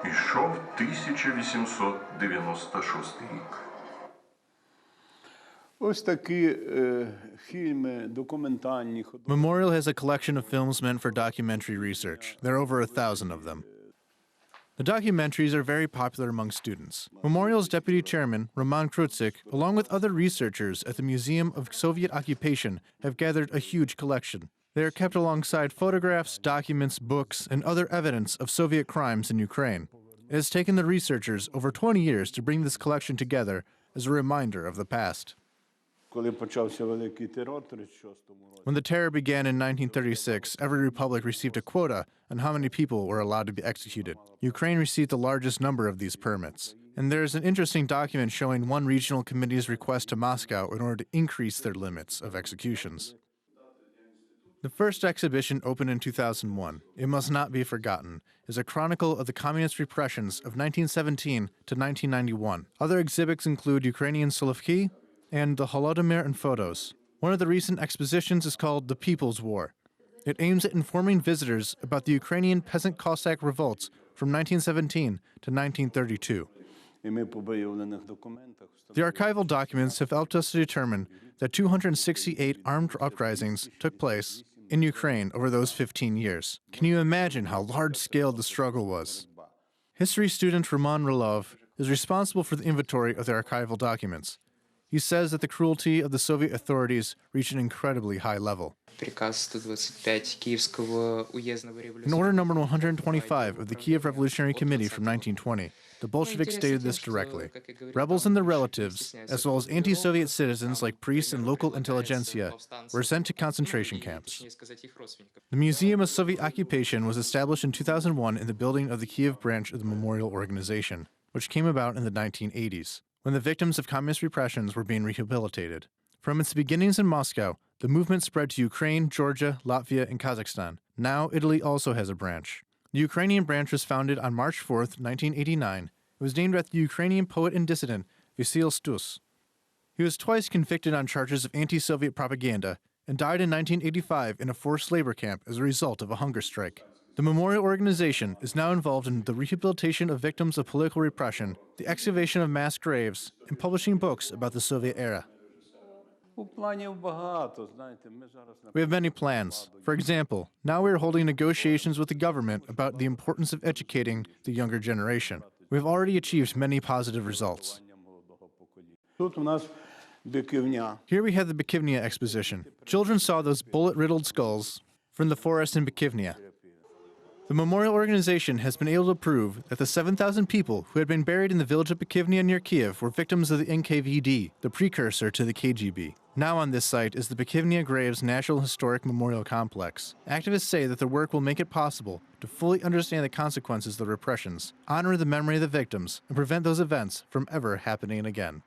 Ішов 1896 рік. Ось такі фільми документальні. Memorial has a collection of films meant for documentary research. There are over 1,000 of them. The documentaries are very popular among students. Memorial's deputy chairman, Roman Krutzik, along with other researchers at the Museum of Soviet Occupation, have gathered a huge collection. They are kept alongside photographs, documents, books, and other evidence of Soviet crimes in Ukraine. It has taken the researchers over 20 years to bring this collection together as a reminder of the past. When the terror began in 1936, every republic received a quota on how many people were allowed to be executed. Ukraine received the largest number of these permits. And there is an interesting document showing one regional committee's request to Moscow in order to increase their limits of executions. The first exhibition opened in 2001, it must not be forgotten, is a chronicle of the communist repressions of 1917 to 1991. Other exhibits include Ukrainian Solovki and the Holodomor and photos. One of the recent expositions is called The People's War. It aims at informing visitors about the Ukrainian peasant Cossack revolts from 1917 to 1932. The archival documents have helped us to determine that 268 armed uprisings took place in Ukraine over those 15 years. Can you imagine how large-scale the struggle was? History student Roman Rylov is responsible for the inventory of the archival documents. He says that the cruelty of the Soviet authorities reached an incredibly high level. In Order Number 125 of the Kyiv Revolutionary Committee from 1920, the Bolsheviks stated this directly. Rebels and their relatives, as well as anti-Soviet citizens like priests and local intelligentsia, were sent to concentration camps. The Museum of Soviet Occupation was established in 2001 in the building of the Kyiv branch of the Memorial Organization, which came about in the 1980s, when the victims of communist repressions were being rehabilitated. From its beginnings in Moscow, the movement spread to Ukraine, Georgia, Latvia, and Kazakhstan. Now, Italy also has a branch. The Ukrainian branch was founded on March 4, 1989. It was named after the Ukrainian poet and dissident Vasyl Stus. He was twice convicted on charges of anti-Soviet propaganda and died in 1985 in a forced labor camp as a result of a hunger strike. The Memorial Organization is now involved in the rehabilitation of victims of political repression, the excavation of mass graves, and publishing books about the Soviet era. We have many plans. For example, now we are holding negotiations with the government about the importance of educating the younger generation. We have already achieved many positive results. Here we have the Bykivnia exposition. Children saw those bullet-riddled skulls from the forest in Bykivnia. The Memorial Organization has been able to prove that the 7,000 people who had been buried in the village of Bykivnia near Kyiv were victims of the NKVD, the precursor to the KGB. Now on this site is the Bykivnia Graves National Historic Memorial Complex. Activists say that their work will make it possible to fully understand the consequences of the repressions, honor the memory of the victims, and prevent those events from ever happening again.